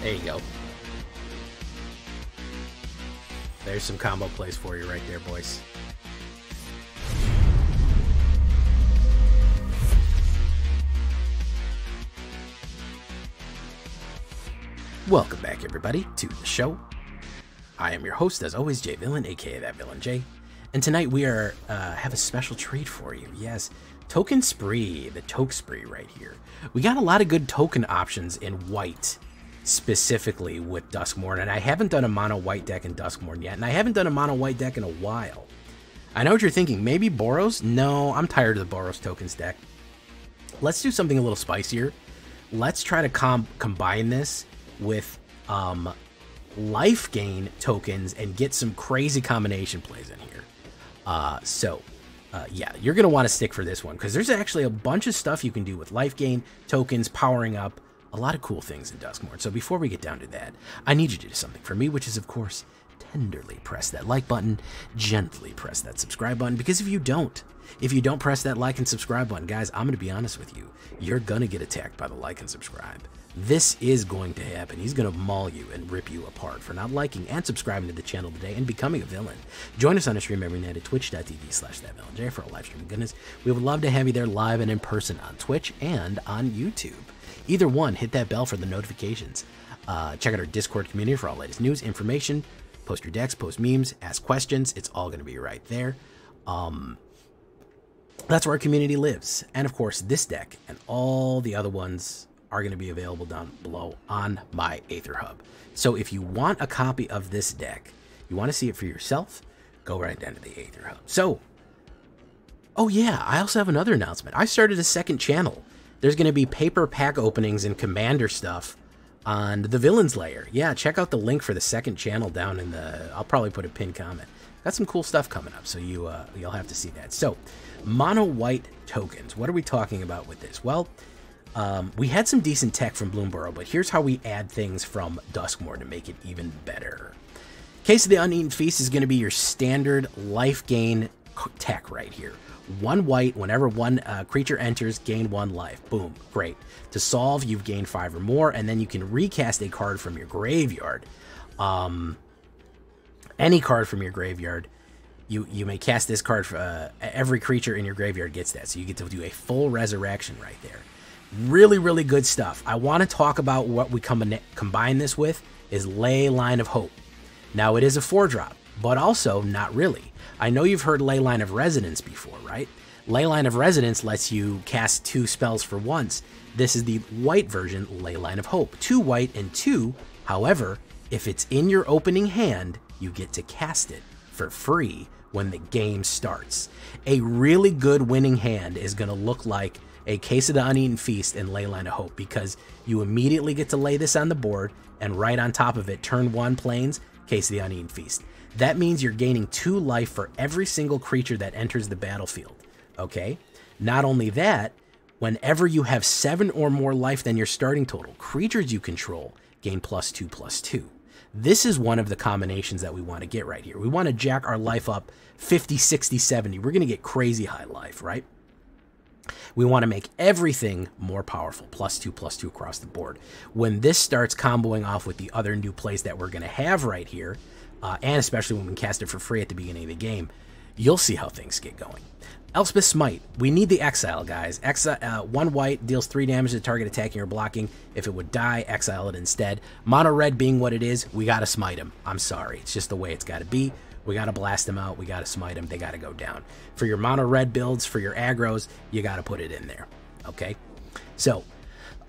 There you go. There's some combo plays for you right there, boys. Welcome back, everybody, to the show. I am your host, as always, Jay Villain, aka That Villain Jay. And tonight we are have a special treat for you. Yes, Token Spree, the Toke Spree right here. We got a lot of good token options in white, specifically with DUSKMOURN, and I haven't done a mono white deck in DUSKMOURN yet, and I haven't done a mono white deck in a while. I know what you're thinking, maybe Boros? No, I'm tired of the Boros tokens deck. Let's do something a little spicier. Let's try to combine this with life gain tokens and get some crazy combination plays in here. Yeah, you're going to want to stick for this one because there's actually a bunch of stuff you can do with life gain tokens, powering up, a lot of cool things in DUSKMOURN. So before we get down to that, I need you to do something for me, which is, of course, tenderly press that like button, gently press that subscribe button, because if you don't press that like and subscribe button, guys, I'm going to be honest with you, you're going to get attacked by the like and subscribe. This is going to happen. He's going to maul you and rip you apart for not liking and subscribing to the channel today and becoming a villain. Join us on a stream every night at twitch.tv/thatvillainj for all live streaming goodness. We would love to have you there live and in person on Twitch and on YouTube. Either one, hit that bell for the notifications. Check out our Discord community for all latest news, information, post your decks, post memes, ask questions. It's all going to be right there. That's where our community lives. And of course, this deck and all the other ones are going to be available down below on my AetherHub. So if you want a copy of this deck, you want to see it for yourself, go right down to the AetherHub. So, oh yeah, I also have another announcement. I started a second channel. There's going to be paper pack openings and commander stuff on the Villains Lair. Yeah, check out the link for the second channel down in the, I'll probably put a pinned comment. Got some cool stuff coming up, so you'll have to see that. So, mono white tokens. What are we talking about with this? Well, we had some decent tech from Bloomborough, but here's how we add things from DUSKMOURN to make it even better. Case of the Uneaten Feast is going to be your standard life gain tech right here. 1 white, whenever one creature enters, gain 1 life. Boom, great. To solve, you've gained 5 or more, and then you can recast a card from your graveyard. Any card from your graveyard. You may cast this card for every creature in your graveyard gets that, so you get to do a full resurrection right there. Really, really good stuff. I want to talk about what we combine this with is Leyline of Hope. Now, it is a 4-drop, but also not really. I know you've heard Leyline of Residence before, right? Leyline of Residence lets you cast 2 spells for once. This is the white version, Leyline of Hope. 2 white and 2. However, if it's in your opening hand, you get to cast it for free when the game starts. A really good winning hand is going to look like a Case of the Uneaten Feast and Leyline of Hope, because you immediately get to lay this on the board, and right on top of it, turn 1 planes, Case of the Uneaten Feast. That means you're gaining 2 life for every single creature that enters the battlefield, okay? Not only that, whenever you have 7 or more life than your starting total, creatures you control gain +2/+2. This is one of the combinations that we want to get right here. We want to jack our life up 50, 60, 70. We're going to get crazy high life, right? We want to make everything more powerful, +2/+2 across the board. When this starts comboing off with the other new plays that we're going to have right here, and especially when we cast it for free at the beginning of the game, you'll see how things get going. Elspeth's Smite. We need the Exile, guys. 1 white deals 3 damage to target attacking or blocking. If it would die, exile it instead. Mono red being what it is, we got to smite him. I'm sorry. It's just the way it's got to be. We got to blast them out. We got to smite them. They got to go down. For your mono red builds, for your aggros, you got to put it in there. Okay? So,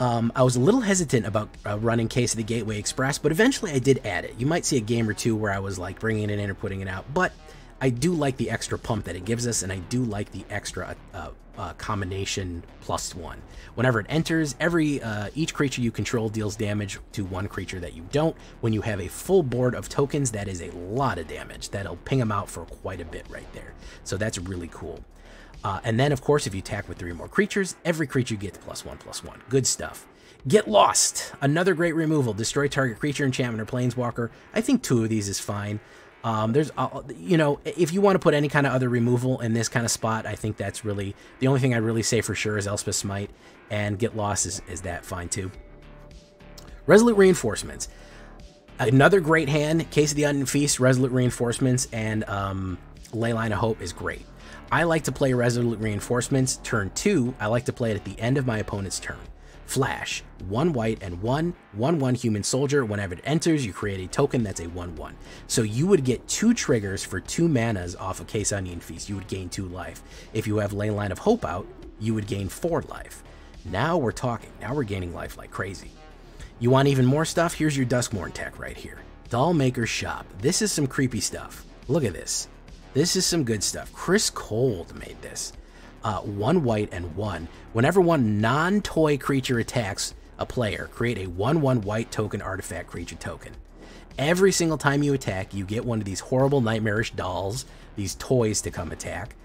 I was a little hesitant about running Case of the Gateway Express, but eventually I did add it. You might see a game or two where I was like bringing it in or putting it out, but I do like the extra pump that it gives us, and I do like the extra combination +1. Whenever it enters, each creature you control deals damage to 1 creature that you don't. When you have a full board of tokens, that is a lot of damage. That'll ping them out for quite a bit right there. So that's really cool. And then, of course, if you attack with 3 more creatures, every creature gets +1/+1. Good stuff. Get Lost. Another great removal. Destroy target creature, enchantment, or planeswalker. I think 2 of these is fine. There's, you know, if you want to put any kind of other removal in this kind of spot, I think that's really, the only thing I'd really say for sure is Elspeth's Smite, and Get Lost is that fine too. Resolute Reinforcements. Another great hand. Case of the Onion Feast, Resolute Reinforcements, and Leyline of Hope is great. I like to play Resolute Reinforcements turn 2. I like to play it at the end of my opponent's turn. Flash, 1 white and 1/1 human soldier. Whenever it enters, you create a token that's a 1/1. So you would get 2 triggers for 2 manas off of Case Onion Feast. You would gain 2 life. If you have Leyline of Hope out, you would gain 4 life. Now we're talking. Now we're gaining life like crazy. You want even more stuff? Here's your DUSKMOURN tech right here. Dollmaker's Shop. This is some creepy stuff. Look at this. This is some good stuff. Chris Cold made this. 1 white and 1. Whenever one non-toy creature attacks a player, create a 1/1 white token artifact creature token. Every single time you attack, you get one of these horrible nightmarish dolls, these toys to come attack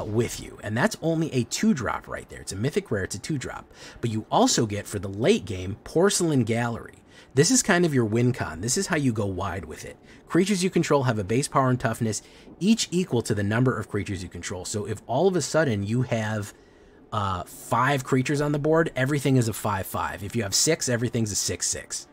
with you. And that's only a 2-drop right there. It's a mythic rare, it's a 2-drop. But you also get, for the late game, Porcelain Gallery. This is kind of your win con. This is how you go wide with it. Creatures you control have a base power and toughness, each equal to the number of creatures you control. So if all of a sudden you have 5 creatures on the board, everything is a 5/5. If you have 6, everything's a 6/6.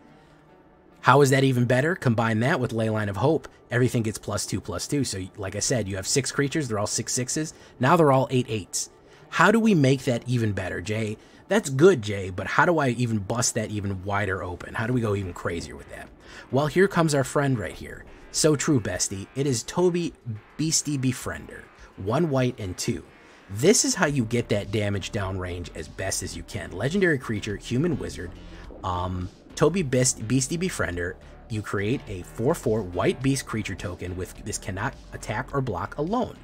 How is that even better? Combine that with Leyline of Hope. Everything gets +2/+2. So like I said, you have 6 creatures. They're all 6/6s. Now they're all 8/8s. How do we make that even better, Jay? That's good, Jay, but how do I even bust that even wider open? How do we go even crazier with that? Well, here comes our friend right here. So true, bestie. It is Toby Beastie Befriender. 1 white and 2. This is how you get that damage downrange as best as you can. Legendary creature, human wizard. Toby Beastie Befriender. You create a 4/4 white beast creature token with this cannot attack or block alone.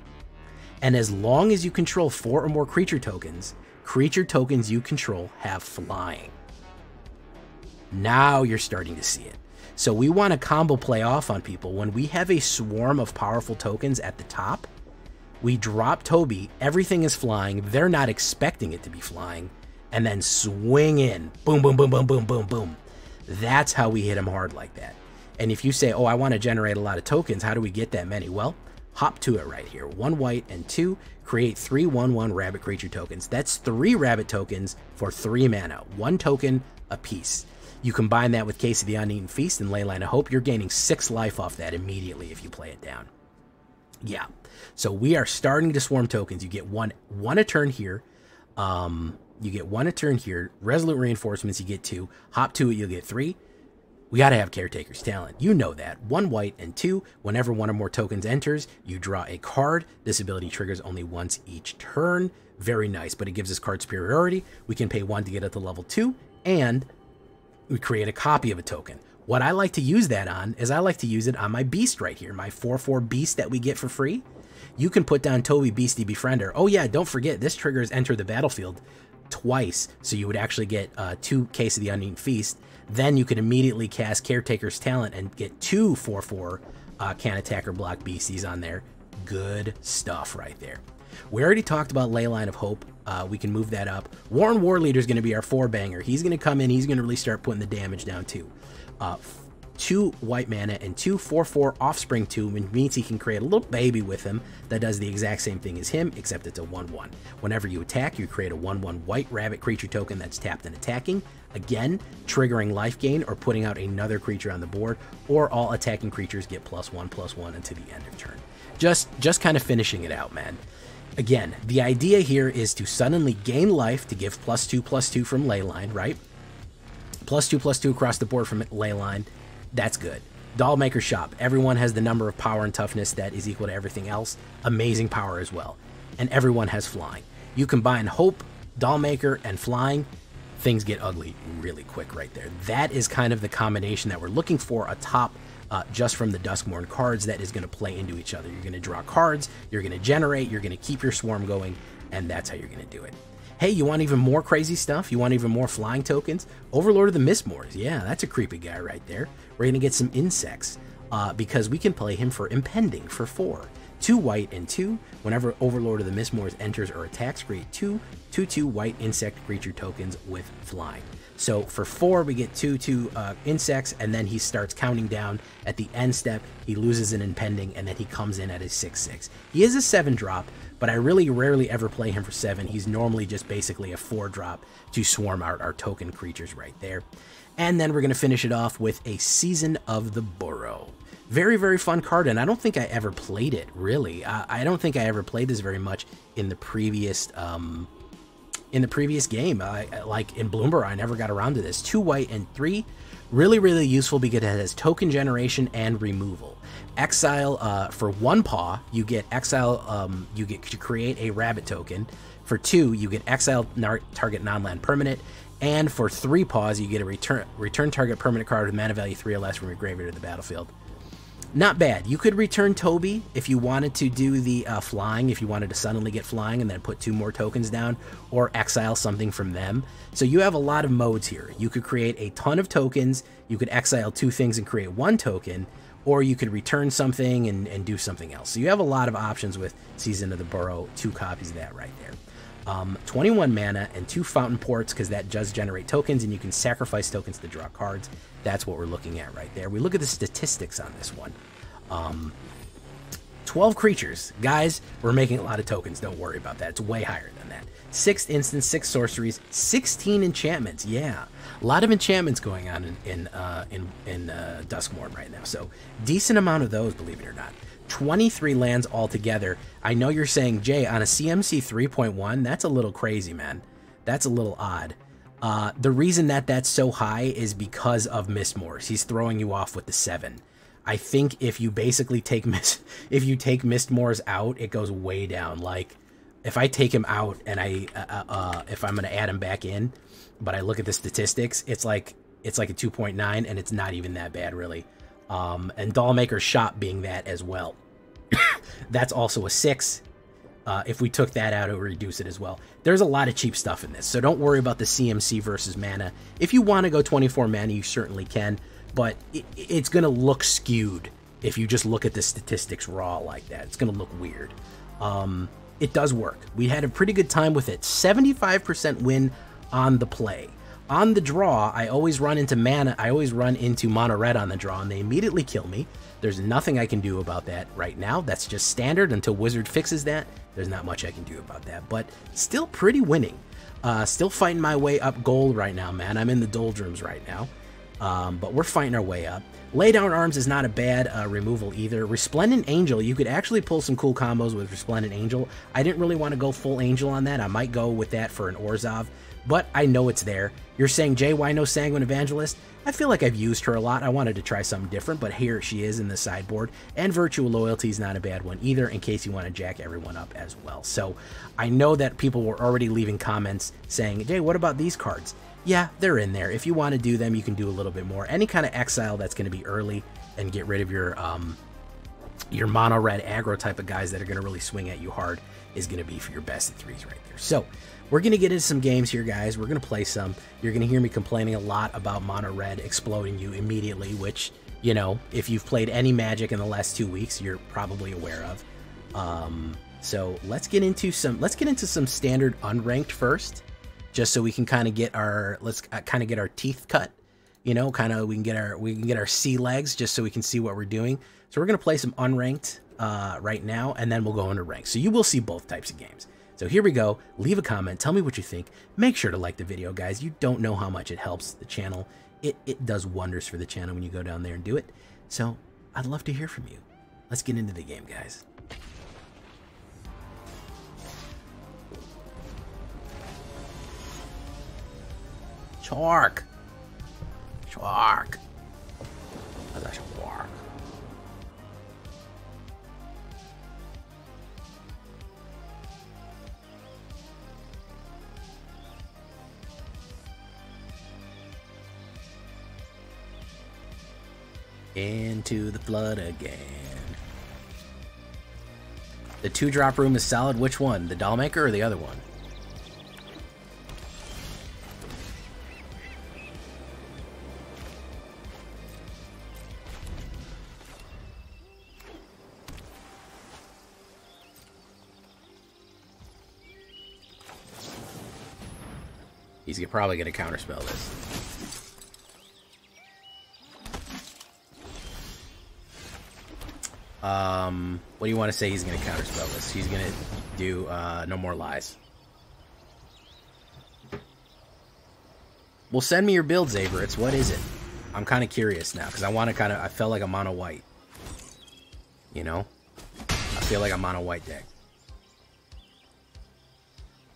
And as long as you control 4 or more creature tokens you control have flying. Now you're starting to see it. So we want to combo play off on people. When we have a swarm of powerful tokens at the top, we drop Toby, everything is flying, they're not expecting it to be flying, and then swing in. Boom, boom, boom, boom, boom, boom, boom. That's how we hit them hard like that. And if you say, oh, I want to generate a lot of tokens, how do we get that many? Well, hop to it right here. 1 white and 2, create 3 1/1 rabbit creature tokens. That's 3 rabbit tokens for 3 mana, 1 token a piece. You combine that with Case of the Uneaten Feast and Leyline of Hope, you're gaining 6 life off that immediately if you play it down. Yeah, so we are starting to swarm tokens. You get one a turn here. You get 1 a turn here. Resolute Reinforcements, you get 2. Hop to it, you'll get 3. We got to have Caretaker's Talent. You know that. 1 white and 2. Whenever 1 or more tokens enters, you draw a card. This ability triggers only once each turn. Very nice, but it gives us card superiority. We can pay 1 to get it to level 2, and we create a copy of a token. What I like to use that on is I like to use it on my beast right here, my 4/4 beast that we get for free. You can put down Toby Beastie Befriender. Oh yeah, don't forget, this triggers enter the battlefield twice, so you would actually get 2 Case of the Uneaten Feast. Then you could immediately cast Caretaker's Talent and get 2 4/4 can attack or block beasties on there. Good stuff right there. We already talked about Leyline of Hope. We can move that up. Warren Warleader is going to be our 4-banger. He's going to come in. He's going to really start putting the damage down too. 2 white mana and 2 4/4 Offspring 2, which means he can create a little baby with him that does the exact same thing as him, except it's a 1/1. Whenever you attack, you create a 1/1 white rabbit creature token that's tapped and attacking. Again, triggering life gain or putting out another creature on the board, or all attacking creatures get +1/+1 until the end of turn. Just kind of finishing it out, man. Again, the idea here is to suddenly gain life to give +2/+2 from Leyline, right? +2/+2 across the board from Leyline. That's good. Dollmaker's Shop. Everyone has the number of power and toughness that is equal to everything else. Amazing power as well. And everyone has flying. You combine Hope, Dollmaker, and flying, things get ugly really quick right there. That is kind of the combination that we're looking for atop just from the DUSKMOURN cards that is going to play into each other. You're going to draw cards, you're going to generate, you're going to keep your swarm going, and that's how you're going to do it. Hey, you want even more crazy stuff? You want even more flying tokens? Overlord of the Mistmoors. Yeah, that's a creepy guy right there. We're going to get some insects because we can play him for Impending for 4. 2 white and 2. Whenever Overlord of the Mistmoors enters or attacks, create 2/2 white insect creature tokens with flying. So for 4, we get 2/2 insects, and then he starts counting down. At the end step, he loses an Impending, and then he comes in at a 6/6. He is a 7-drop, but I really rarely ever play him for 7. He's normally just basically a 4-drop to swarm out our token creatures right there. And then we're going to finish it off with a Season of the Burrow. Very, very fun card, and I don't think I ever played it, really. I don't think I ever played this very much in the previous game. Like in Bloomberg, I never got around to this. 2 white and 3. Really, really useful because it has token generation and removal. Exile, for 1 paw, you get exile, you get to create a rabbit token. For 2, you get exile target non-land permanent. And for 3 paws, you get a return target permanent card with mana value 3 or less from your graveyard to the battlefield. Not bad. You could return Toby if you wanted to do the flying, if you wanted to suddenly get flying and then put 2 more tokens down, or exile something from them. So you have a lot of modes here. You could create a ton of tokens, you could exile 2 things and create 1 token, or you could return something and do something else. So you have a lot of options with Season of the Burrow. 2 copies of that right there. 21 mana and 2 fountain ports, because that does generate tokens and you can sacrifice tokens to draw cards. That's what we're looking at right there. We look at the statistics on this one. 12 creatures. Guys, we're making a lot of tokens. Don't worry about that. It's way higher than that. 6 instants, 6 sorceries, 16 enchantments. Yeah, a lot of enchantments going on in DUSKMOURN right now. So decent amount of those, believe it or not. 23 lands altogether. I know you're saying, Jay, on a CMC 3.1, that's a little crazy, man. That's a little odd. The reason that that's so high is because of Mistmoors. He's throwing you off with the 7. I think if you basically take Mistmoors out, it goes way down. Like, if I take him out and if I'm going to add him back in, but I look at the statistics, it's like a 2.9, and it's not even that bad, really. And Dollmaker's Shop being that as well. That's also a 6. If we took that out, it would reduce it as well. There's a lot of cheap stuff in this, so don't worry about the CMC versus mana. If you want to go 24 mana, you certainly can, but it's going to look skewed if you just look at the statistics raw like that. It's going to look weird. It does work. We had a pretty good time with it. 75% win on the play. On the draw, I always run into mana. I always run into mono red on the draw, and they immediately kill me. There's nothing I can do about that right now. That's just standard until Wizard fixes that. There's not much I can do about that, but still pretty winning. Still fighting my way up gold right now, man. I'm in the doldrums right now, but we're fighting our way up. Lay Down Arms is not a bad removal either. Resplendent Angel, you could actually pull some cool combos with Resplendent Angel. I didn't really want to go full Angel on that. I might go with that for an Orzhov, but I know it's there. You're saying, Jay, why no Sanguine Evangelist? I feel like I've used her a lot. I wanted to try something different, but here she is in the sideboard. And Virtual Loyalty is not a bad one either, in case you want to jack everyone up as well. So I know that people were already leaving comments saying, Jay, what about these cards? Yeah, they're in there. If you want to do them, you can do a little bit more. Any kind of exile that's going to be early and get rid of your mono red aggro type of guys that are going to really swing at you hard is going to be for your best of 3s right there. So we're going to get into some games here, guys. We're going to play some. You're going to hear me complaining a lot about mono red exploding you immediately, which, you know, if you've played any Magic in the last 2 weeks, you're probably aware of. So let's get into some standard unranked first, just so we can kind of get our teeth cut, you know, we can get our sea legs, just so we can see what we're doing. So we're going to play some unranked right now, and then we'll go into ranked. So you will see both types of games. So here we go. Leave a comment. Tell me what you think. Make sure to like the video, guys. You don't know how much it helps the channel. It does wonders for the channel when you go down there and do it. So I'd love to hear from you. Let's get into the game, guys. Shark. Shark. That's a shark. Into the flood again. The 2-drop room is solid. Which one? The Dollmaker or the other one? He's probably going to counterspell this. What do you want to say he's going to counterspell this? He's going to do No More Lies. Well, send me your builds, Averitz. What is it? I'm kind of curious now, because I want to kind of... I felt like I'm on a white. You know? I feel like I'm on a white deck.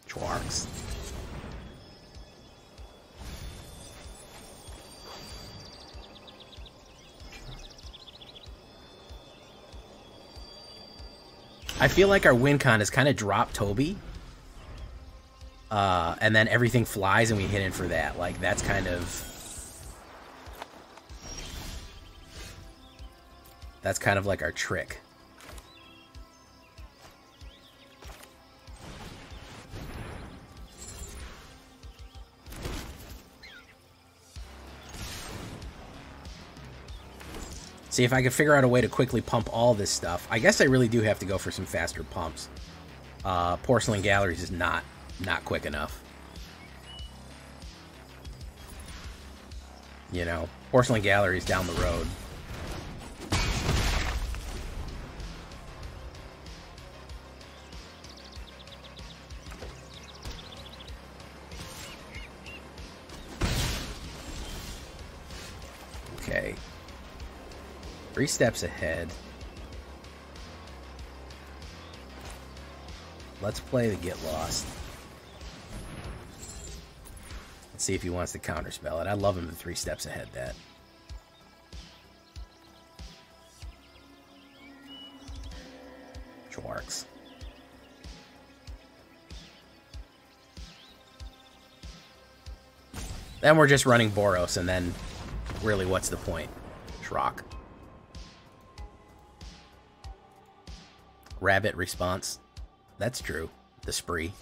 Schwarks. I feel like our win con is kind of drop Toby. And then everything flies and we hit in for that. Like, that's kind of... That's kind of like our trick. See if I can figure out a way to quickly pump all this stuff. I guess I really do have to go for some faster pumps. Porcelain Galleries is not quick enough. You know, Porcelain Galleries down the road. Okay. 3 steps ahead. Let's play the Get Lost. Let's see if he wants to counterspell it. I love him to 3 steps ahead that. Schwarks. Then we're just running Boros, and then really what's the point? Schrock. Rabbit response. That's true. The spree.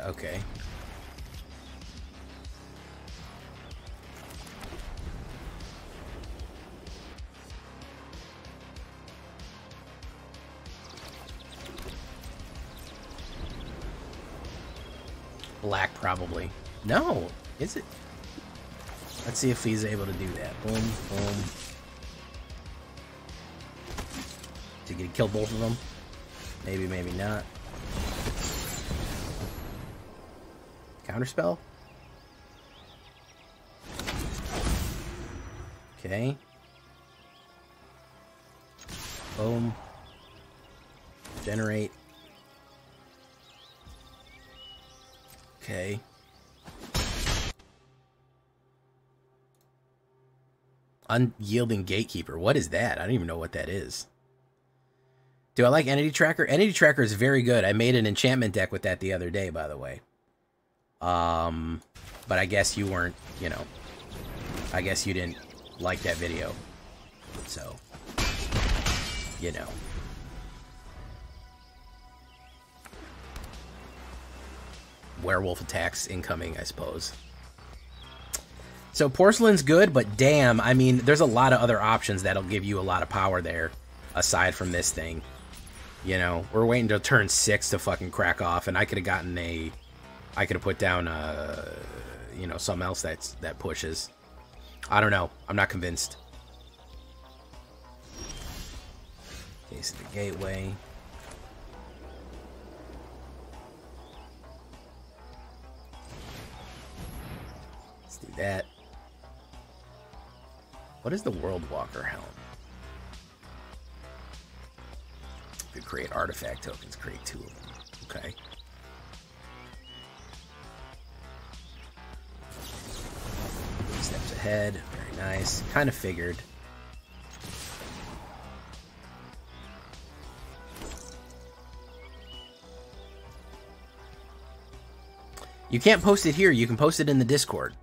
Okay. Black, probably. No, is it? Let's see if he's able to do that. Boom, boom. Did he kill both of them? Maybe, maybe not. Counterspell? Okay. Boom. Generate. Okay. Unyielding Gatekeeper. What is that? I don't even know what that is. Do I like Entity Tracker? Entity Tracker is very good. I made an enchantment deck with that the other day, by the way. But I guess you weren't, you know, I guess you didn't like that video. So, you know. Werewolf attacks incoming, I suppose. So Porcelain's good, but damn, I mean, there's a lot of other options that'll give you a lot of power there, aside from this thing. You know, we're waiting till turn 6 to fucking crack off, and I could have gotten a... I could have put down, you know, something else that pushes. I don't know. I'm not convinced. Case of the Gateway. Let's do that. What is the World Walker Helm? We could create artifact tokens, create 2 of them. Okay. Steps ahead, very nice. Kind of figured. You can't post it here, you can post it in the Discord.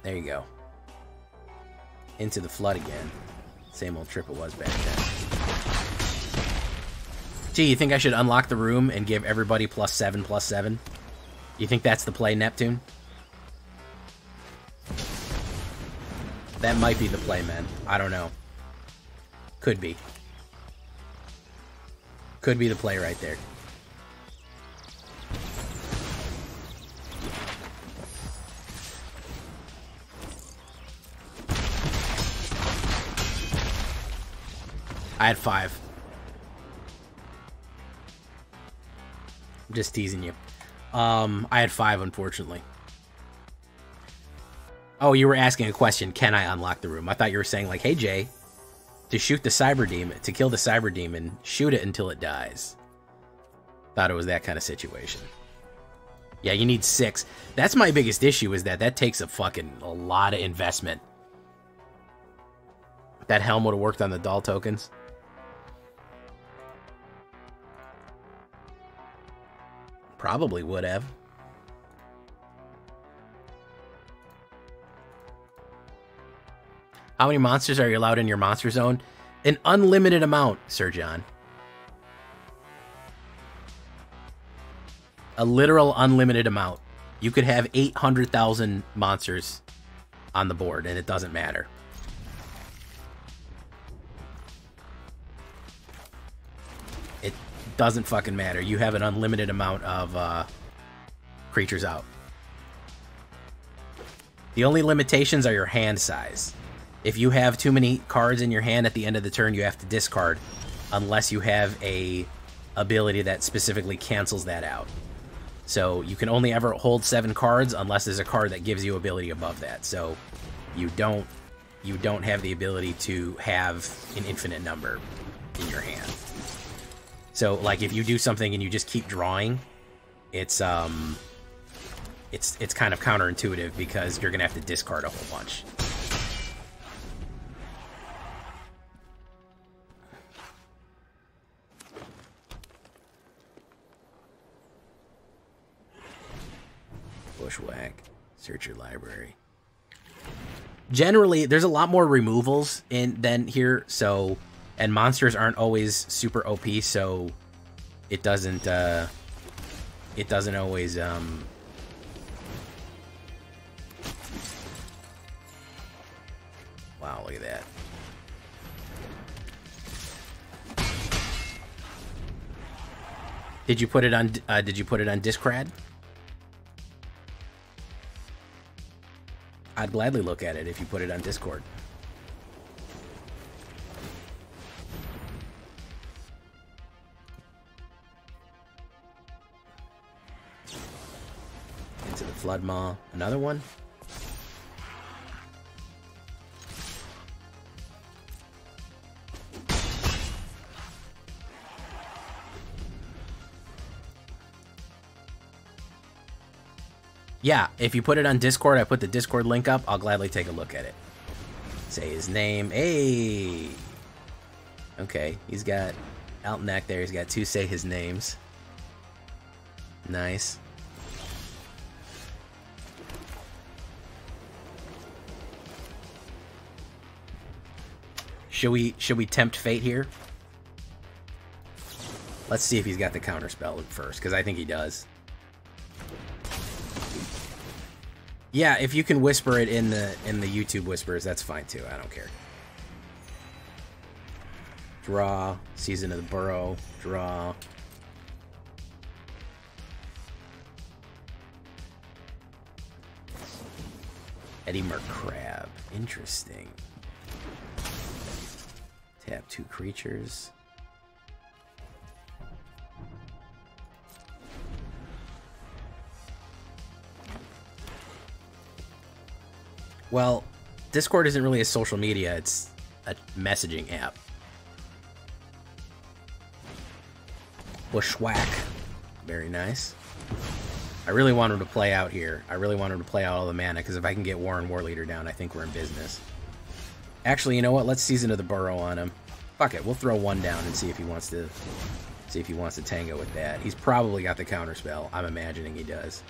There you go. Into the Flood again. Same old trip it was back then. Gee, you think I should unlock the room and give everybody +7/+7? You think that's the play, Neptune? That might be the play, man. I don't know. Could be. Could be the play right there. I had 5. I'm just teasing you. I had 5, unfortunately. Oh, you were asking a question. Can I unlock the room? I thought you were saying, like, hey, Jay, to shoot the cyber demon, to kill the cyber demon, shoot it until it dies. Thought it was that kind of situation. Yeah, you need 6. That's my biggest issue, is that takes a lot of investment. That helm would have worked on the doll tokens. Probably would have. How many monsters are you allowed in your monster zone? An unlimited amount, Sir John. A literal unlimited amount. You could have 800,000 monsters on the board, and it doesn't matter. It doesn't fucking matter. You have an unlimited amount of creatures out. The only limitations are your hand size. If you have too many cards in your hand at the end of the turn, you have to discard, unless you have a ability that specifically cancels that out. So you can only ever hold 7 cards unless there's a card that gives you ability above that. So you don't have the ability to have an infinite number in your hand. So like if you do something and you just keep drawing, it's kind of counterintuitive because you're gonna have to discard a whole bunch. Bushwhack. Search your library. Generally, there's a lot more removals than here, so, and monsters aren't always super OP, so it doesn't always wow, look at that. Did you put it on Discrad? I'd gladly look at it if you put it on Discord. Into the Flood Maw. Another one? Yeah, if you put it on Discord, I put the Discord link up, I'll gladly take a look at it. Say his name. Hey! Okay, he's got Altenac there. He's got 2 say his names. Nice. Should we tempt fate here? Let's see if he's got the counterspell first, because I think he does. Yeah, if you can whisper it in the YouTube whispers, that's fine too. I don't care. Draw, Season of the Burrow, draw. Eddie Mercrab, interesting. Tap 2 creatures. Well, Discord isn't really a social media, it's a messaging app. Bushwhack. Very nice. I really want him to play out here. I really want him to play out all the mana, because if I can get Warren Warleader down, I think we're in business. Actually, you know what? Let's Season of the Burrow on him. Fuck it, we'll throw 1 down and see if he wants to tango with that. He's probably got the counterspell. I'm imagining he does.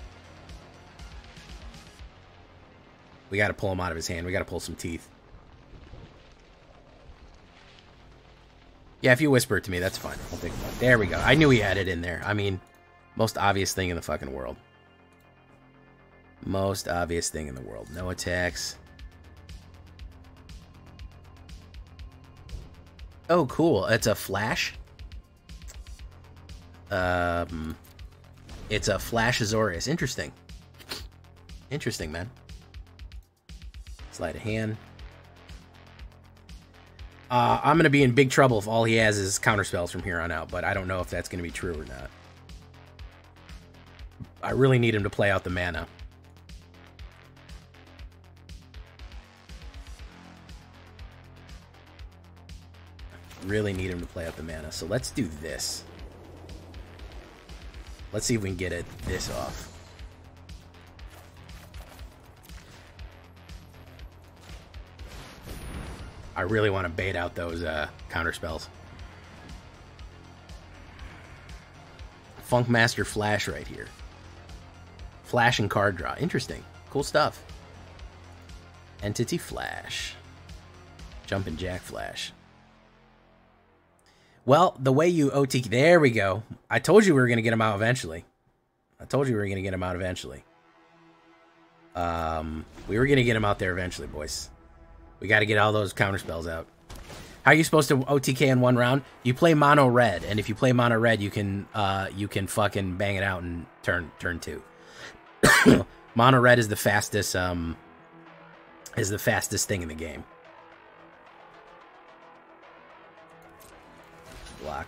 We gotta pull him out of his hand. We gotta pull some teeth. Yeah, if you whisper it to me, that's fine. I'll think about it. There we go. I knew he had it in there. I mean, most obvious thing in the fucking world. Most obvious thing in the world. No attacks. Oh, cool. It's a flash. It's a Flash Azorius. Interesting. Interesting, man. Sleight of hand. I'm going to be in big trouble if all he has is counterspells from here on out, but I don't know if that's going to be true or not. I really need him to play out the mana. Really need him to play out the mana. So let's do this. Let's see if we can get this off. I really want to bait out those counter spells. Funkmaster Flash right here. Flash and card draw. Interesting. Cool stuff. Entity Flash. Jumpin' Jack Flash. Well, the way you OT... There we go. I told you we were going to get him out eventually. We were going to get him out eventually. We were going to get him out there eventually, boys. We got to get all those counterspells out. How are you supposed to OTK in one round? You play mono red, and if you play mono red, you can fucking bang it out in turn 2. Mono red is the fastest thing in the game. Block.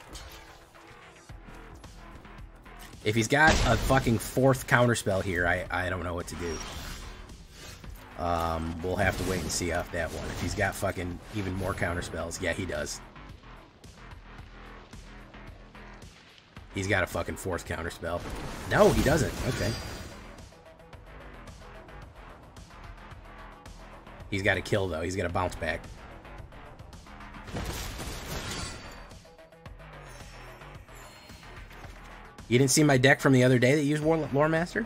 If he's got a fucking 4th counterspell here, I don't know what to do. We'll have to wait and see off that one. If he's got fucking even more counterspells, yeah, he does. He's got a fucking 4th counterspell. No, he doesn't. Okay. He's got to kill, though. He's got to bounce back. You didn't see my deck from the other day that used Lore Master?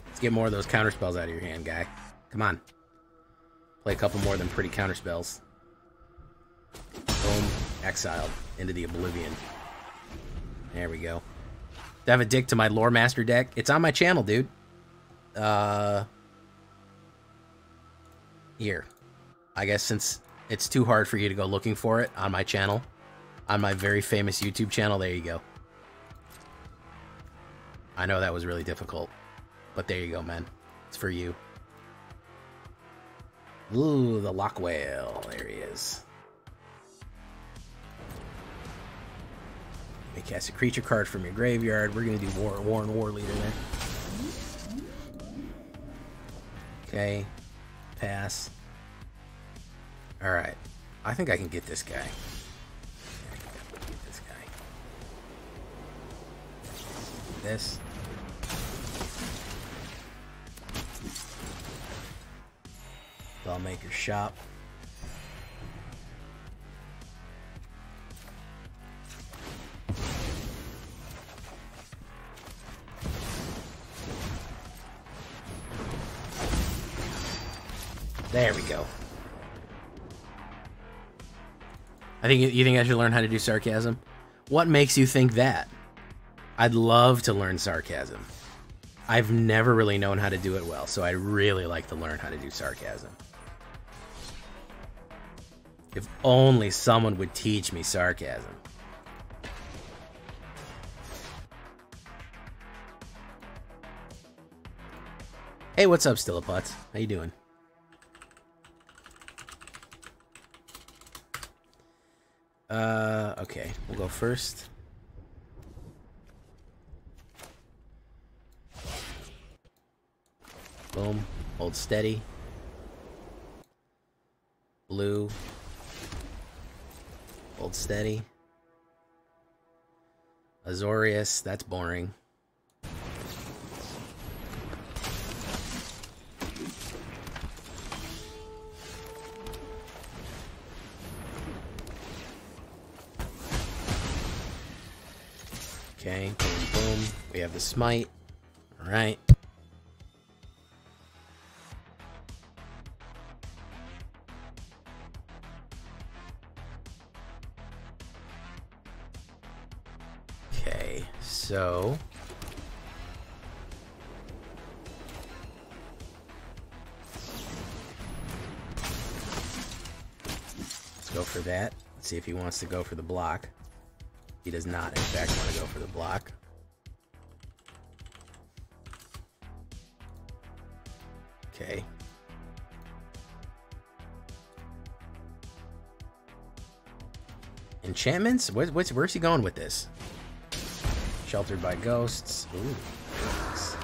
Let's get more of those counterspells out of your hand, guy. Come on. Play a couple more than pretty counterspells. Boom. Exiled into the oblivion. There we go. Do I have a dick to my Lore Master deck? It's on my channel, dude. Here. I guess since it's too hard for you to go looking for it on my channel, on my very famous YouTube channel, there you go. I know that was really difficult. But there you go, man. It's for you. Ooh, the Lock Whale. There he is. You may cast a creature card from your graveyard. We're going to do Warren War Leader there. Okay. Pass. Alright. I think I can get this guy. This. Spellmaker Shop. There we go. You think I should learn how to do sarcasm? What makes you think that? I'd love to learn sarcasm. I've never really known how to do it well, so I'd really like to learn how to do sarcasm. If only someone would teach me sarcasm. Hey, what's up, Stillapots? How you doing? Okay, we'll go first. Boom. Hold steady. Blue. Hold steady. Azorius, that's boring. Okay, boom, boom. We have the smite. Alright. Okay, so... let's go for that. Let's see if he wants to go for the block. He does not, in fact, want to go for the block. Okay. Enchantments? Where's he going with this? Sheltered by ghosts. Ooh. Nice.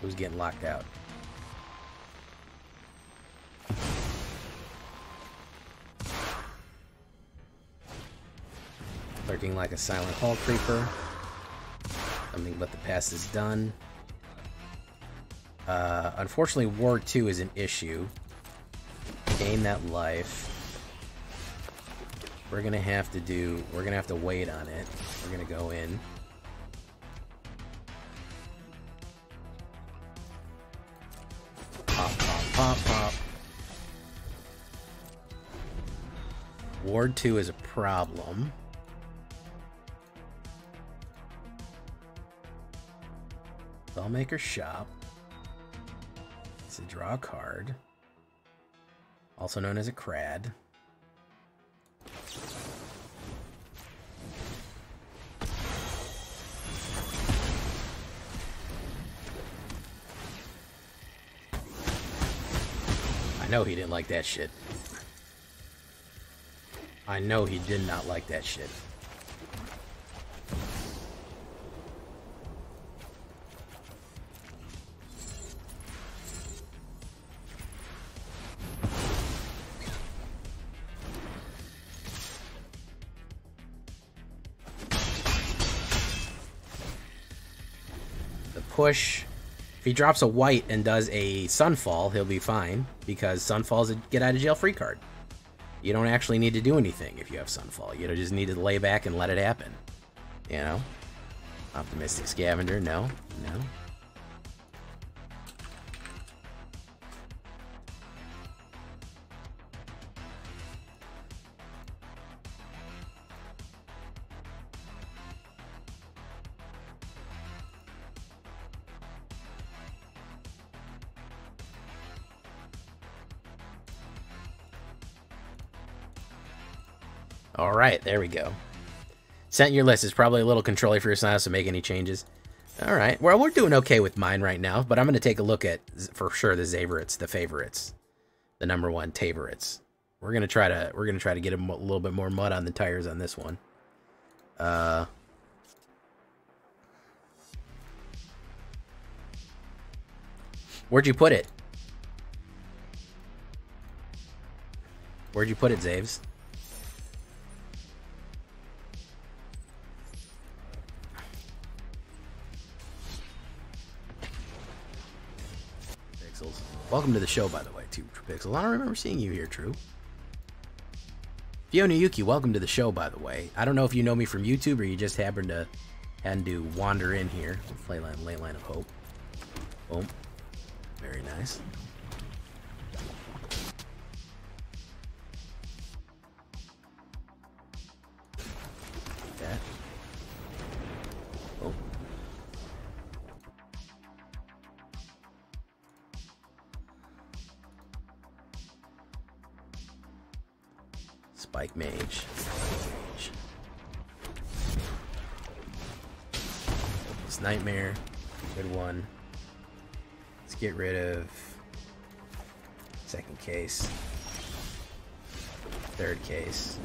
Who's getting locked out? Lurking like a silent hall creeper. Something but the past is done. Unfortunately, Ward 2 is an issue. Gain that life. We're gonna have to wait on it. We're gonna go in. Pop, pop, pop, pop. Ward 2 is a problem. Spellmaker Shop. It's a draw card. Also known as a Crad. I know he didn't like that shit. I know he did not like that shit. Push. If he drops a white and does a Sunfall, he'll be fine, because Sunfall's a get out of jail free card. You don't actually need to do anything if you have Sunfall. You just need to lay back and let it happen. You know? Optimistic Scavenger, no. No. Alright, there we go. Sent your list is probably a little controlling for your sign, so make any changes. Alright, well, we're doing okay with mine right now, but I'm going to take a look at, for sure, the favorites. The number one favorites. We're going to try to get a little bit more mud on the tires on this one. Where'd you put it? Where'd you put it, Zaves? Welcome to the show, by the way, True Pixels. I don't remember seeing you here, True. Fiona Yuki, welcome to the show, by the way. I don't know if you know me from YouTube or you just happened to wander in here. Ley Line of Hope. Boom. Very nice. That. Oh. Spike Mage. This Nightmare. Good one. Let's get rid of second case. Third case.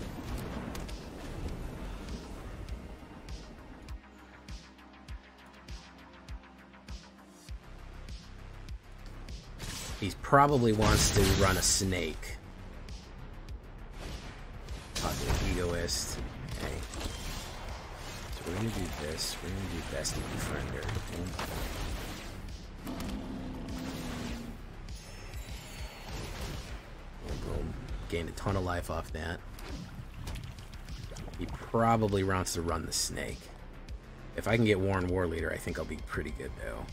He probably wants to run a snake. Fucking egoist. Okay. So we're gonna do this. We're gonna do Bestie Befriender. Boom. Gained a ton of life off that. He probably wants to run the snake. If I can get Warren War Leader, I think I'll be pretty good though.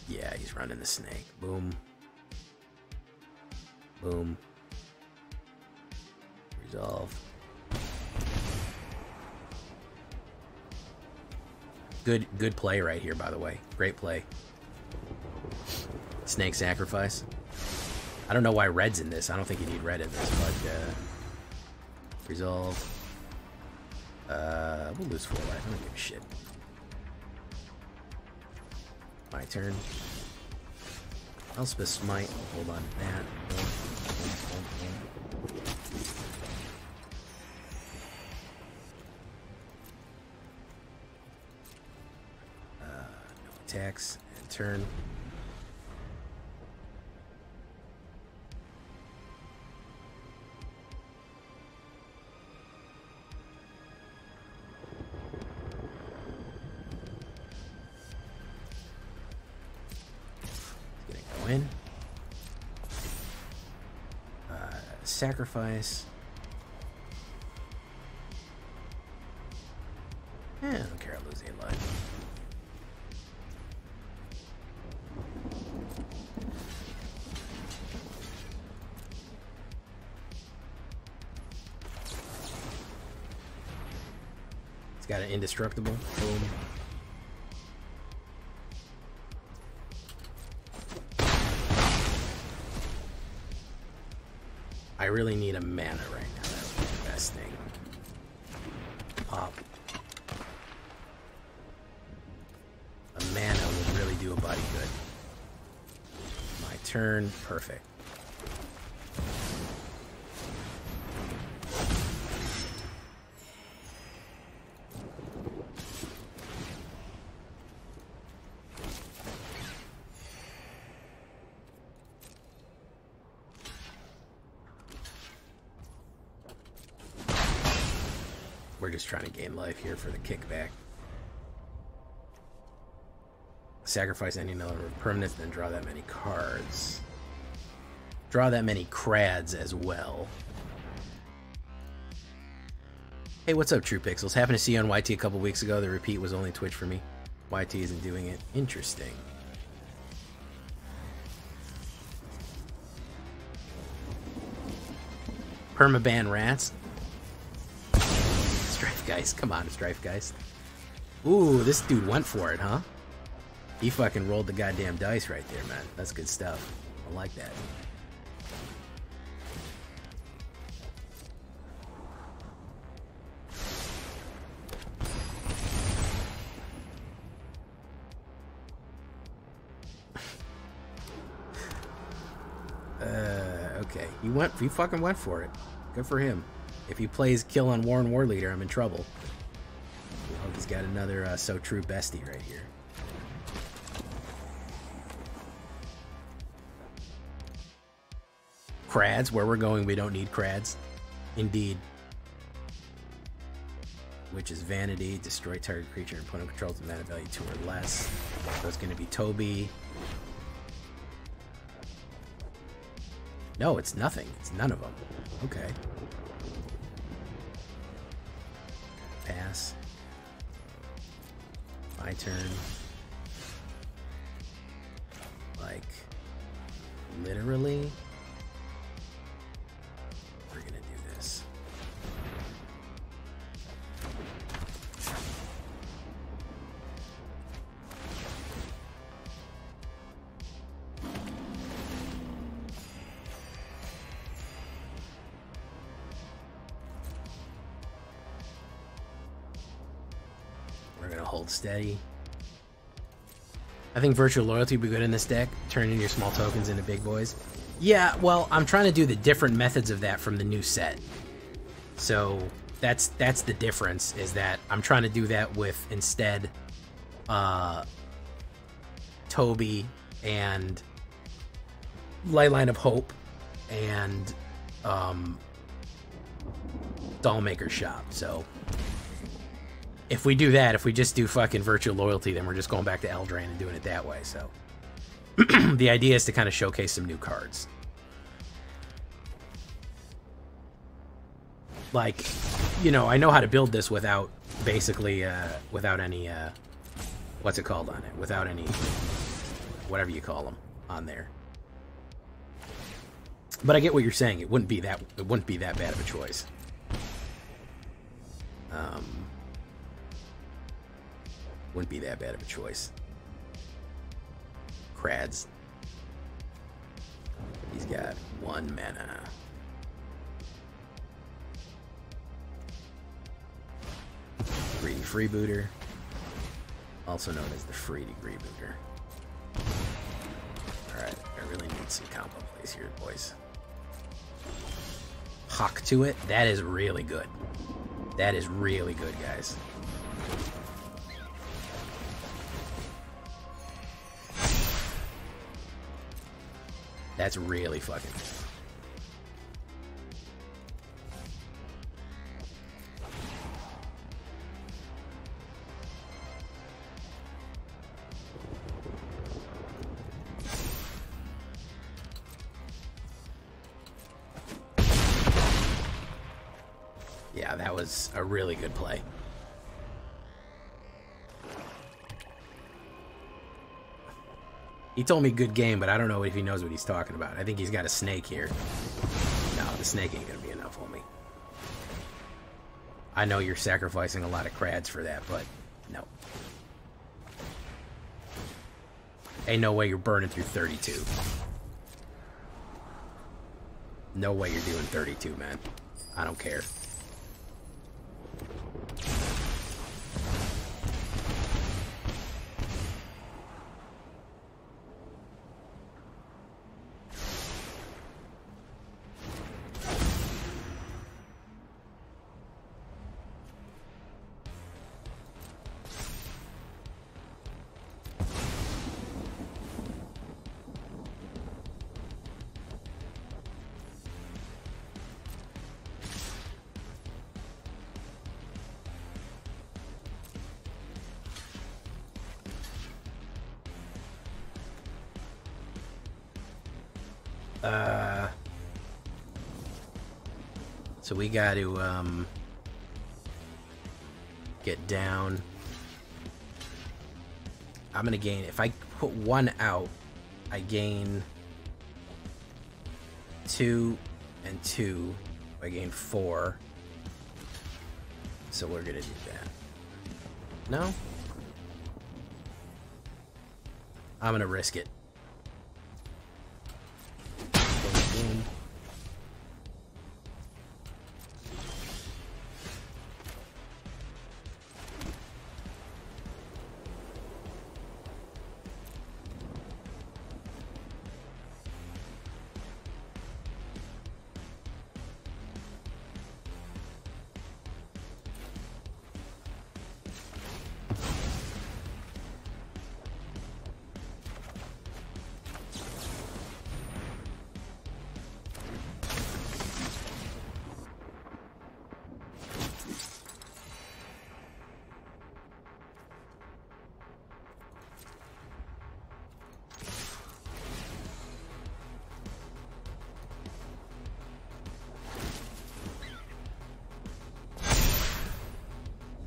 Yeah, he's running the snake. Boom. Boom. Resolve. Good play right here, by the way. Great play. Snake sacrifice. I don't know why red's in this. I don't think you need red in this, but resolve. We'll lose 4 life. I don't give a shit. My turn. Elspeth Smite. Hold on to that. No attacks. And turn. In. Sacrifice. I don't care, I'll lose 8 life. It's got an indestructible. Boom. I really need a mana right now. That would be the best thing. Pop. A mana would really do a body good. My turn. Perfect. We're just trying to gain life here for the kickback. Sacrifice any number of permanents, then draw that many cards. Draw that many crads as well. Hey, what's up, True Pixels? Happened to see you on YT a couple weeks ago. The repeat was only Twitch for me. YT isn't doing it. Interesting. Permaban rats. Strife Geist. Come on, Strife Geist. Ooh, this dude went for it, huh? He fucking rolled the goddamn dice right there, man. That's good stuff. I like that. Okay. He fucking went for it. Good for him. If he plays kill on Warren War Leader, I'm in trouble. Oh, he's got another So True bestie right here. Crads, where we're going, we don't need crads. Indeed. Which is Vanity, destroy target creature and opponent controls the mana value 2 or less. So it's going to be Toby. No, it's nothing. It's none of them. Okay. Pass. My turn. Like, literally? We're gonna do this. We're gonna hold steady. I think Virtual Loyalty would be good in this deck, turning your small tokens into big boys. Yeah, well, I'm trying to do the different methods of that from the new set. So, That's the difference, is that I'm trying to do that with instead Toby and Lightline of Hope and Dollmaker's Shop. So if we do that, if we just do fucking Virtual Loyalty, then we're just going back to Eldraine and doing it that way. So the idea is to kind of showcase some new cards. Like, you know, I know how to build this without basically, without any, what's it called on it? Without any, whatever you call them on there. But I get what you're saying. It wouldn't be that bad of a choice. Wouldn't be that bad of a choice. Krads. He's got 1 mana. Greedy Freebooter, also known as the Free Freebooter. Alright, I really need some combo plays here, boys. Hawk to it, that is really good. That is really good, guys. That's really fucking good. Yeah, that was a really good play. He told me good game, but I don't know if he knows what he's talking about. I think he's got a snake here. No, the snake ain't gonna be enough, homie. I know you're sacrificing a lot of crads for that, but no. Ain't no way you're burning through 32. No way you're doing 32, man. I don't care. So we got to get down. I'm gonna gain, if I put 1 out, I gain 2 and 2. I gain 4. So we're gonna do that. No? I'm gonna risk it. Boom.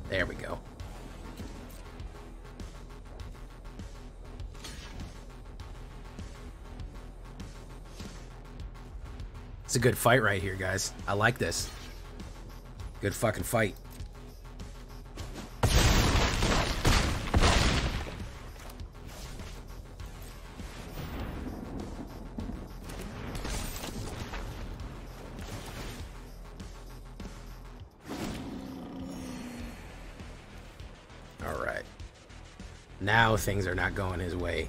There we go. It's a good fight right here, guys. I like this. Good fucking fight. Now things are not going his way.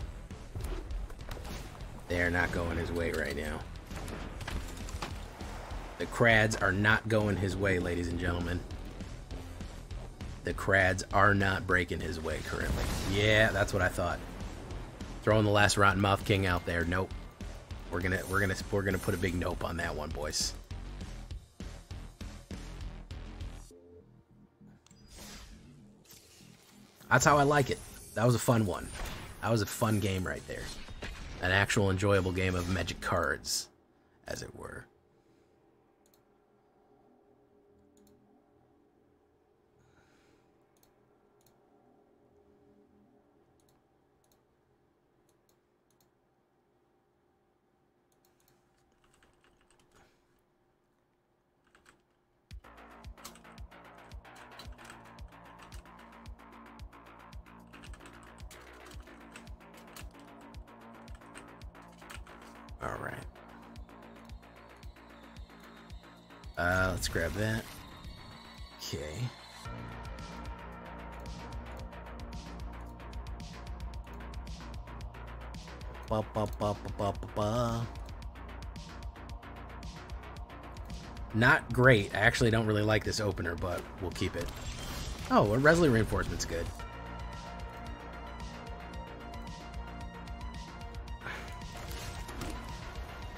They are not going his way right now. The crads are not going his way, ladies and gentlemen. The Crads are not breaking his way currently. Yeah, that's what I thought. Throwing the last Rotten Mouth King out there. Nope. We're gonna put a big nope on that one, boys. That's how I like it. That was a fun one. That was a fun game right there. An actual enjoyable game of Magic cards, as it were. All right. Let's grab that. Okay. Ba, ba, ba, ba, ba, ba, ba. Not great. I actually don't really like this opener, but we'll keep it. Oh, a Resolute Reinforcement's good.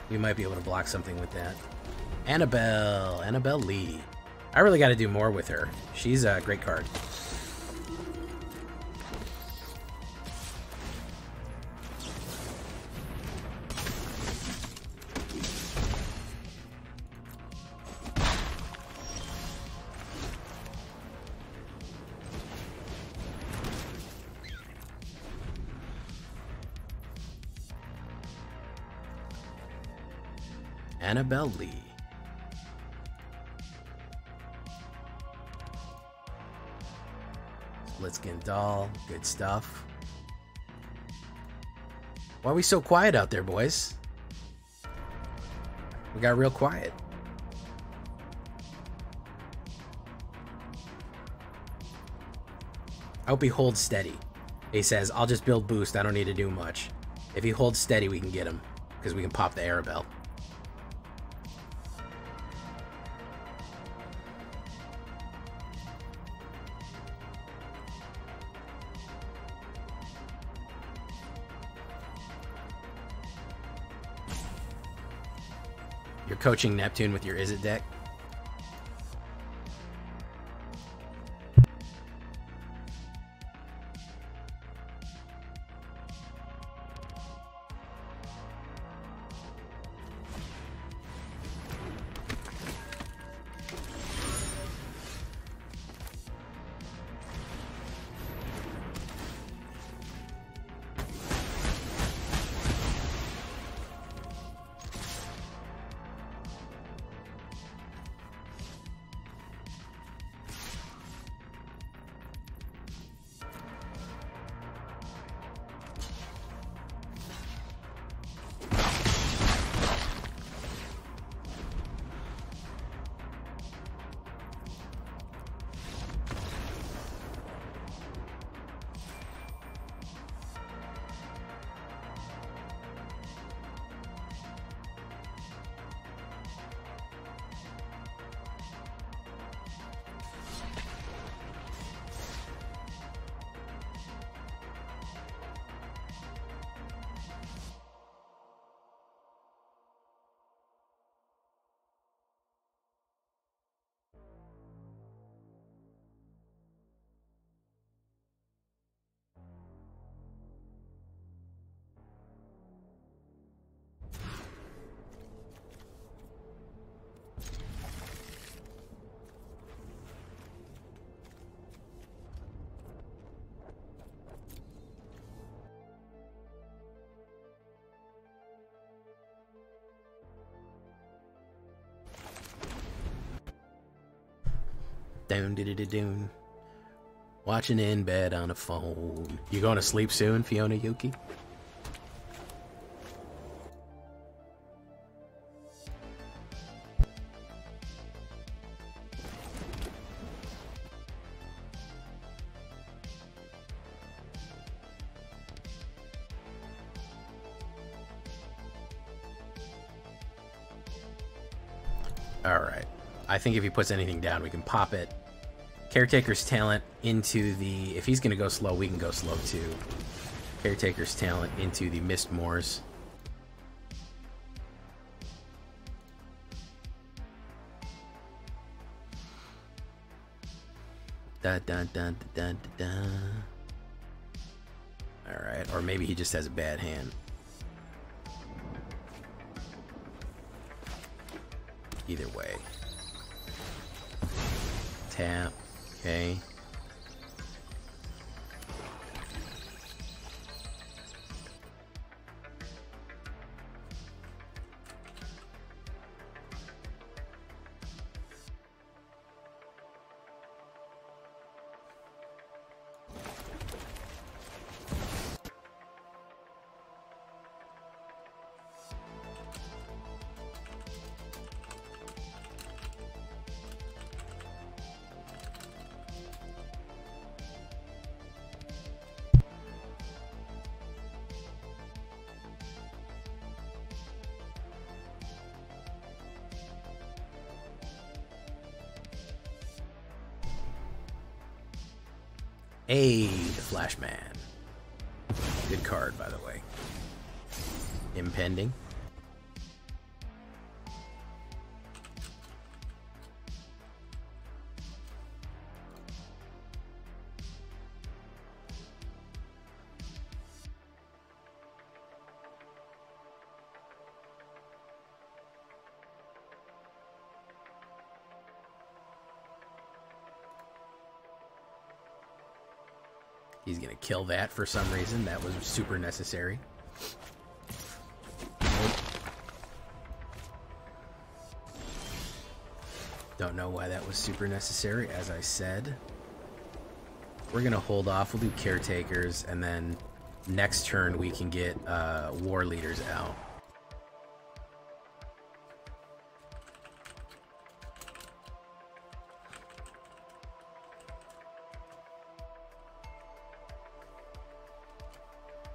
We might be able to block something with that. Annabelle Lee. I really got to do more with her. She's a great card. Annabelle Lee. Splitskin Doll. Good stuff. Why are we so quiet out there, boys? We got real quiet. I hope he holds steady. He says, I'll just build boost. I don't need to do much. If he holds steady, we can get him. Because we can pop the Arabelle. You're coaching Neptune with your Is It deck? Down, down. Watching in bed on a phone. You going to sleep soon, Fiona Yuki? Alright. I think if he puts anything down, we can pop it. Caretaker's talent into the... If he's going to go slow, we can go slow too. Caretaker's talent into the Mist Moors. Dun, dun, dun, dun, dun, dun. Alright, or maybe he just has a bad hand. Either way. Tap. Okay. Hey, the Flashman. Good card, by the way. Impending. He's gonna kill that for some reason. That was super necessary. Don't know why that was super necessary, as I said. We're gonna hold off. We'll do Caretakers, and then next turn we can get War Leaders out.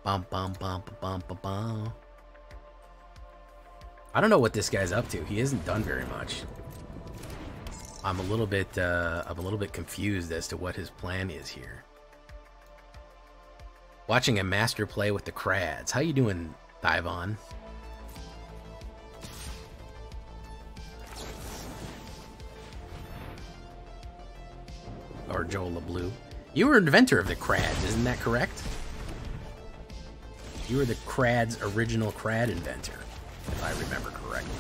Bum, bum, bum, bum, bum, bum. I don't know what this guy's up to. He hasn't done very much. I'm a little bit confused as to what his plan is here. Watching a master play with the Crads. How you doing, Thivon? Or Joel LeBlue. You were inventor of the Crads, isn't that correct? You were the Crad's original Crad inventor, if I remember correctly.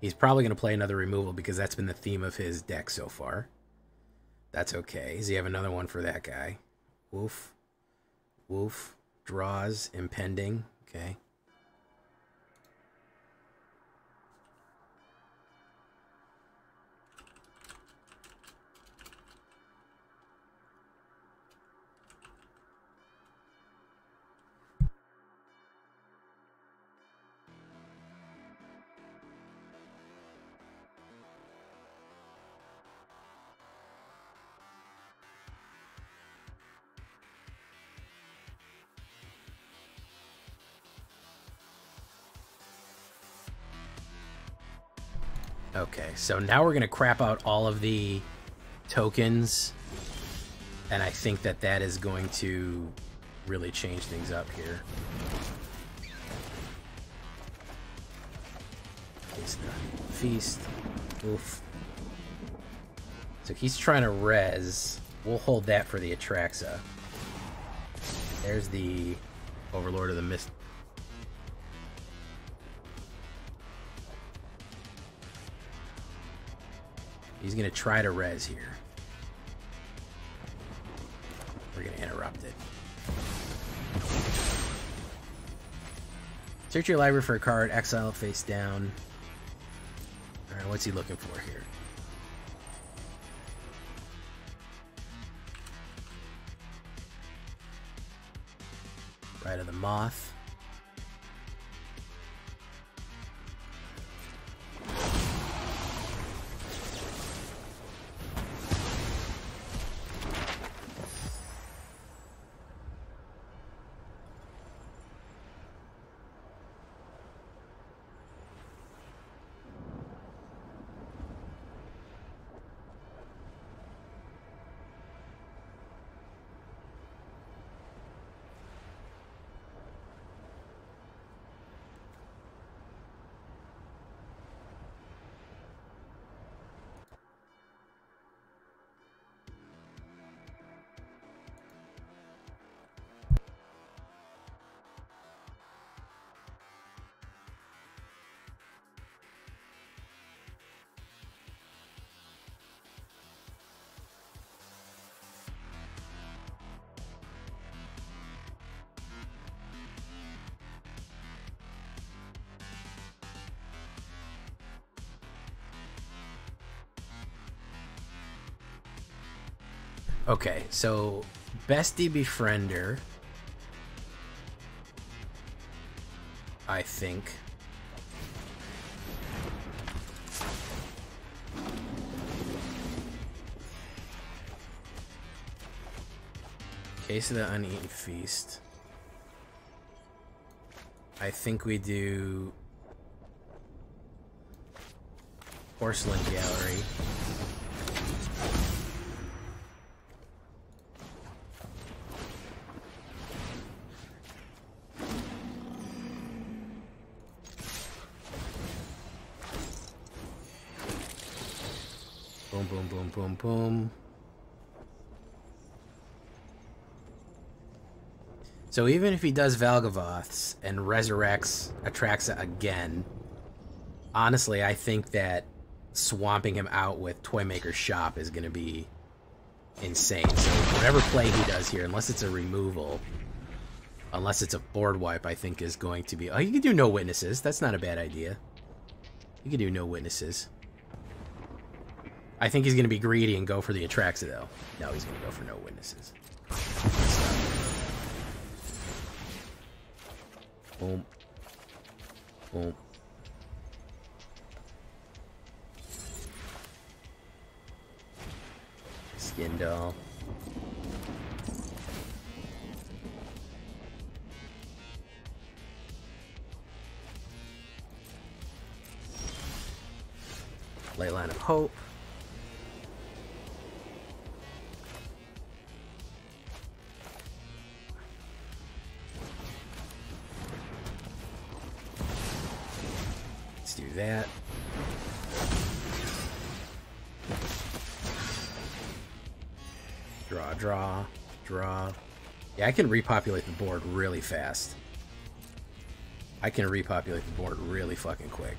He's probably going to play another removal because that's been the theme of his deck so far. That's okay. Does he have another one for that guy? Woof. Woof. Draws. Impending. Okay. Okay, so now we're going to crap out all of the tokens, and I think that that is going to really change things up here. Feast. Oof. So he's trying to res. We'll hold that for the Atraxa. There's the Overlord of the Mist. He's going to try to res here. We're going to interrupt it. Search your library for a card, exile it face down. Alright, what's he looking for here? Rite of the Moth. Okay, so Bestie Befriender, I think. Case of the Uneaten Feast. I think we do Porcelain Gallery. Boom, boom, boom, boom, boom. So even if he does Valgavoths and resurrects Atraxa again, honestly, I think that swamping him out with Toymaker's Shop is going to be insane. So whatever play he does here, unless it's a removal, unless it's a board wipe, I think is going to be... Oh, you can do No Witnesses. That's not a bad idea. You can do No Witnesses. I think he's going to be greedy and go for the Atraxa, though. No, he's going to go for No Witnesses. Boom. Boom. Skin Doll. Leyline of Hope. Let's do that. Draw, draw, draw. Yeah, I can repopulate the board really fast. I can repopulate the board really fucking quick.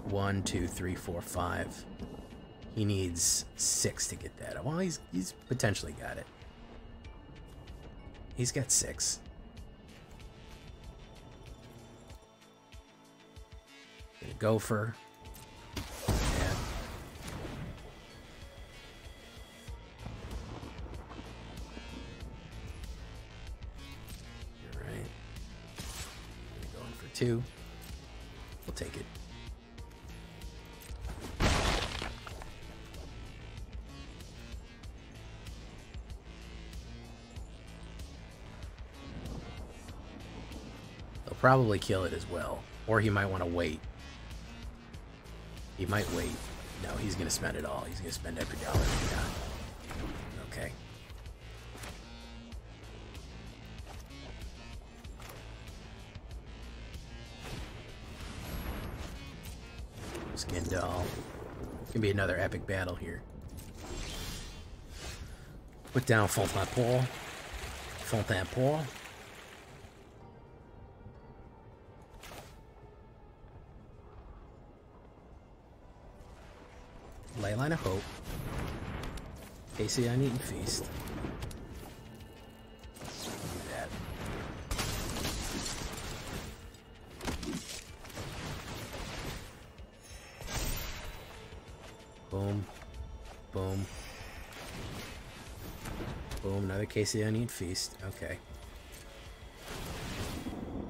1, 2, 3, 4, 5. He needs 6 to get that. Well, he's potentially got it. He's got 6. Gonna Gopher. Yeah. All right. Going for 2. We'll take it. They'll probably kill it as well. Or he might want to wait. He might wait. No, he's going to spend it all. He's going to spend every dollar he got. Okay. Skin Doll. It's going to be another epic battle here. Put down Fontaine-Paul. Fontaine-Paul. Leyline of Hope. Casey Uneaten Feast. Do that. Boom. Boom. Boom. Another Casey Uneaten Feast. Okay.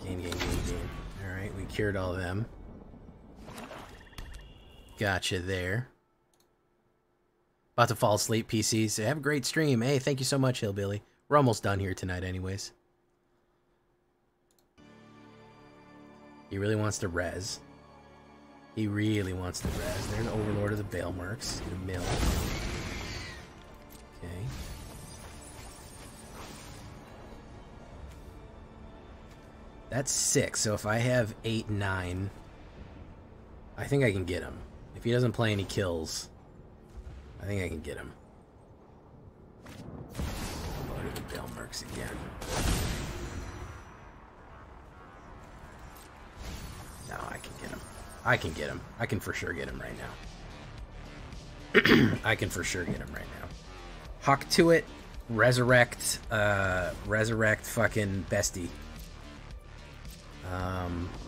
Gain, gain, gain, gain. Alright, we cured all of them. Gotcha there. About to fall asleep, PCs. Have a great stream. Hey, thank you so much, Hillbilly. We're almost done here tonight anyways. He really wants to res. He really wants to res. They're an Overlord of the Balemarks. Gonna mill. Okay. That's 6, so if I have 8, 9, I think I can get him. If he doesn't play any kills, I think I can get him. Lord of the Balemarks again. No, I can get him. I can get him. I can for sure get him right now. I can for sure get him right now. Hawk to it. Resurrect. Resurrect fucking Bestie.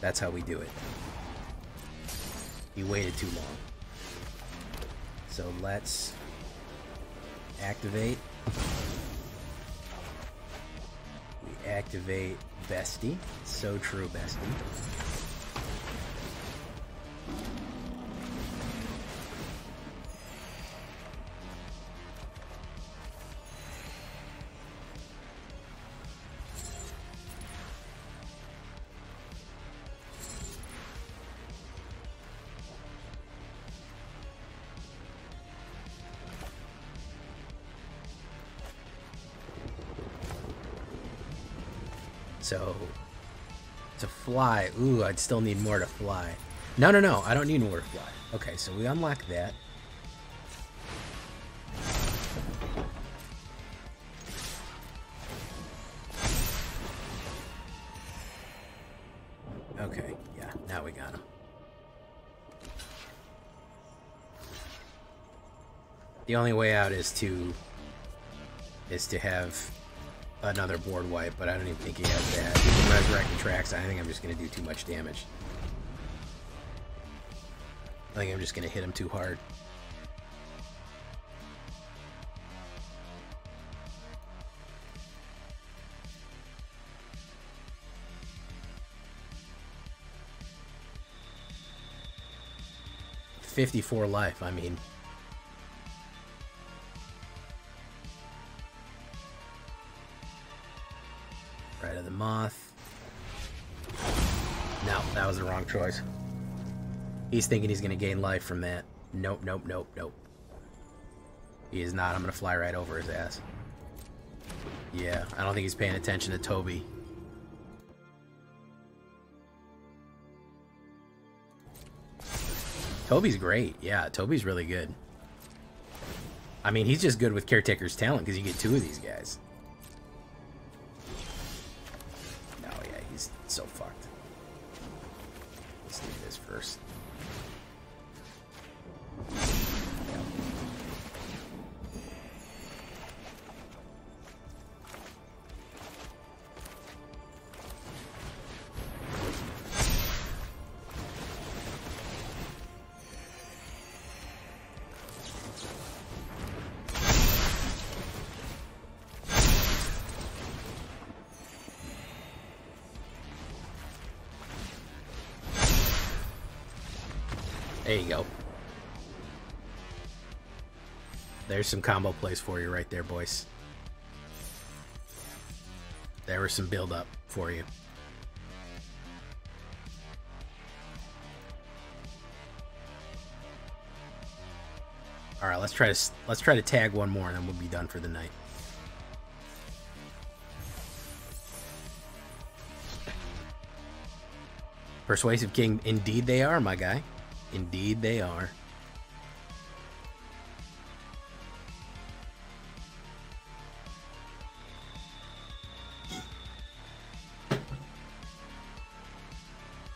That's how we do it. He waited too long. So let's Activate. We activate Bestie. So true, Bestie. So, to fly, ooh, I'd still need more to fly. No, no, no, I don't need more to fly. Okay, so we unlock that. Okay, yeah, now we got him. The only way out is to have another board wipe, but I don't even think he has that. He can resurrect the tracks. I think I'm just going to do too much damage. I think I'm just going to hit him too hard. $54 life, I mean. Right of the Moth. No, that was the wrong choice. He's thinking he's going to gain life from that. Nope, nope, nope, nope. He is not. I'm going to fly right over his ass. Yeah, I don't think he's paying attention to Toby. Toby's great. Yeah, Toby's really good. I mean, he's just good with Caretaker's talent because you get 2 of these guys. He's so fucked. Let's do this first. Yep. There you go. There's some combo plays for you right there, boys. There was some build up for you. All right, let's try to tag one more, and then we'll be done for the night. Persuasive King, indeed they are, my guy. Indeed they are.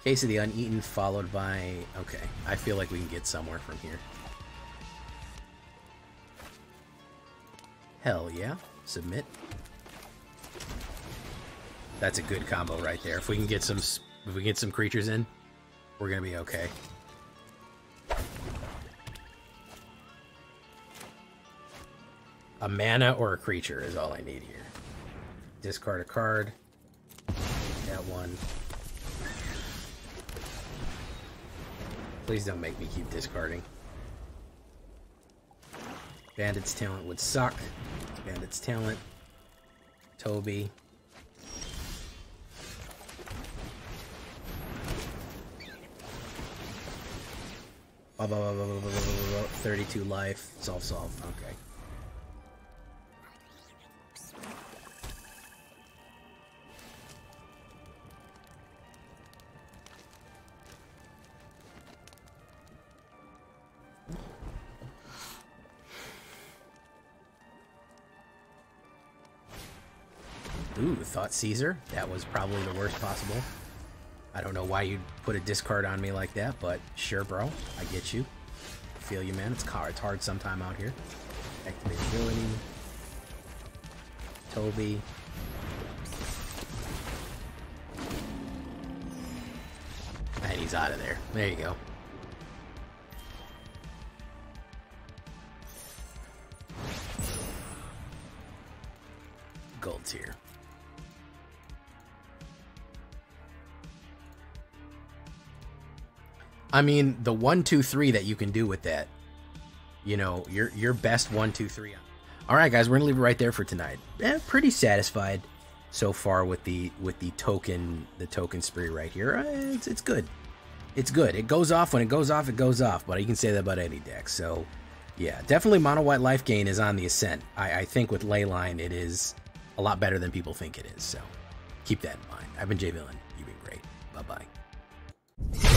Case of the Uneaten followed by... Okay, I feel like we can get somewhere from here. Hell yeah. Submit. That's a good combo right there. If we can get some creatures in, we're gonna be okay. A mana or a creature is all I need here. Discard a card. That one. Please don't make me keep discarding. Bandit's Talent would suck. Bandit's Talent. Toby. Blah, blah, blah, blah, blah, blah, blah, blah. 32 life. Solve. Okay. Ooh, Thought Caesar. That was probably the worst possible. I don't know why you'd put a discard on me like that, but sure, bro. I get you. I feel you, man. It's hard sometime out here. Activate Villainy. Toby. And he's out of there. There you go. gold tier. I mean, the 1, 2, 3 that you can do with that, you know, your best 1, 2, 3. All right, guys, we're gonna leave it right there for tonight. Pretty satisfied so far with the token spree right here. It's good. It's good. It goes off when it goes off. It goes off. But you can say that about any deck. So yeah, definitely mono white life gain is on the ascent. I think with Leyline it is a lot better than people think it is. So keep that in mind. I've been Jay Villain. You've been great. Bye bye.